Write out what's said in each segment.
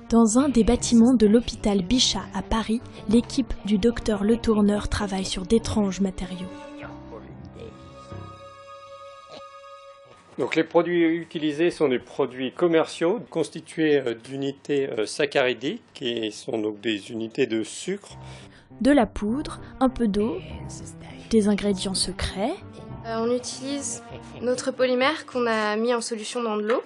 Dans un des bâtiments de l'hôpital Bichat à Paris, l'équipe du docteur Le Tourneur travaille sur d'étranges matériaux. Donc les produits utilisés sont des produits commerciaux constitués d'unités saccharidiques qui sont donc des unités de sucre. De la poudre, un peu d'eau, des ingrédients secrets. On utilise notre polymère qu'on a mis en solution dans de l'eau.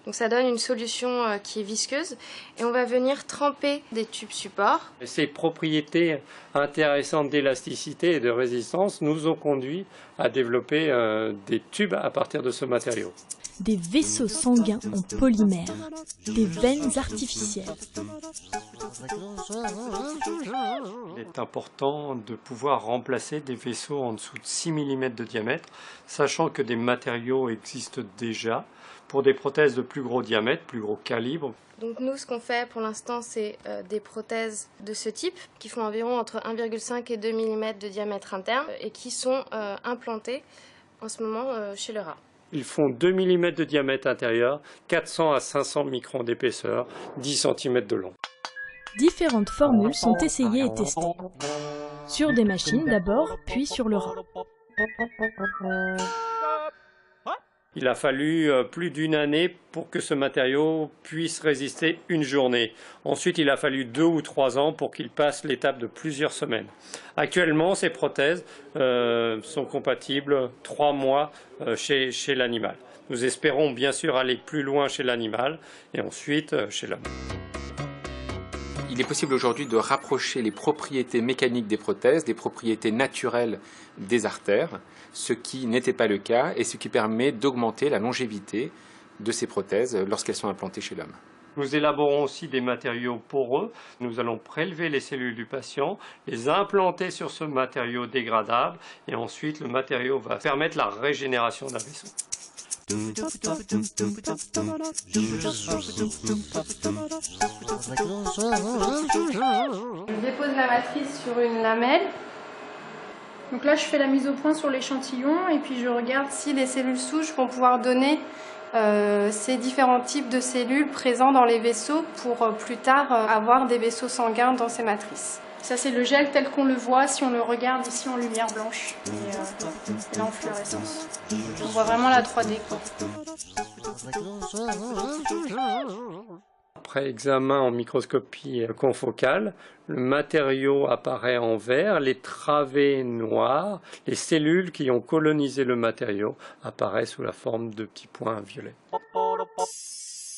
Donc ça donne une solution qui est visqueuse et on va venir tremper des tubes supports. Ces propriétés intéressantes d'élasticité et de résistance nous ont conduit à développer des tubes à partir de ce matériau. Des vaisseaux sanguins en polymère, des veines artificielles. Il est important de pouvoir remplacer des vaisseaux en dessous de 6 mm de diamètre, sachant que des matériaux existent déjà pour des prothèses de plus gros diamètre, plus gros calibre. Donc nous, ce qu'on fait pour l'instant, c'est des prothèses de ce type, qui font environ entre 1,5 et 2 mm de diamètre interne, et qui sont implantées en ce moment chez le rat. Ils font 2 mm de diamètre intérieur, 400 à 500 microns d'épaisseur, 10 cm de long. Différentes formules sont essayées et testées. Sur des machines d'abord, puis sur le rat. Il a fallu plus d'une année pour que ce matériau puisse résister une journée. Ensuite, il a fallu 2 ou 3 ans pour qu'il passe l'étape de plusieurs semaines. Actuellement, ces prothèses sont compatibles 3 mois chez l'animal. Nous espérons bien sûr aller plus loin chez l'animal et ensuite chez l'homme. Il est possible aujourd'hui de rapprocher les propriétés mécaniques des prothèses des propriétés naturelles des artères, ce qui n'était pas le cas et ce qui permet d'augmenter la longévité de ces prothèses lorsqu'elles sont implantées chez l'homme. Nous élaborons aussi des matériaux poreux. Nous allons prélever les cellules du patient, les implanter sur ce matériau dégradable et ensuite le matériau va permettre la régénération d'un vaisseau. Je dépose la matrice sur une lamelle. Donc là, je fais la mise au point sur l'échantillon et puis je regarde si les cellules souches vont pouvoir donner ces différents types de cellules présents dans les vaisseaux pour plus tard avoir des vaisseaux sanguins dans ces matrices. Ça, c'est le gel tel qu'on le voit si on le regarde ici en lumière blanche et là en fluorescence. On voit vraiment la 3D, quoi. Après examen en microscopie confocale, le matériau apparaît en vert, les travées noires, les cellules qui ont colonisé le matériau apparaissent sous la forme de petits points violets.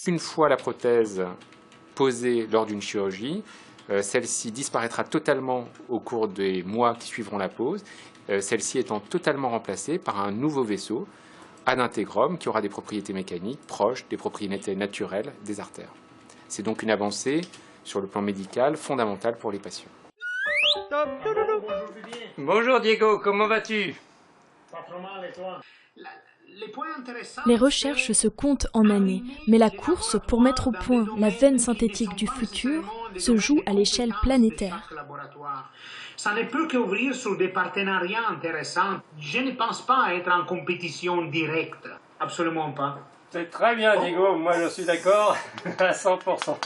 Une fois la prothèse posée lors d'une chirurgie, celle-ci disparaîtra totalement au cours des mois qui suivront la pose, celle-ci étant totalement remplacée par un nouveau vaisseau, adintégrum, qui aura des propriétés mécaniques proches des propriétés naturelles des artères. C'est donc une avancée sur le plan médical fondamentale pour les patients. Bonjour Diego, comment vas-tu? Pas trop mal, et toi? Les recherches se comptent en années, mais la course pour mettre au point la veine synthétique du futur se joue à l'échelle planétaire. Ça ne peut qu'ouvrir sur des partenariats intéressants. Je ne pense pas être en compétition directe. Absolument pas. C'est très bien Diego, moi je suis d'accord à 100%.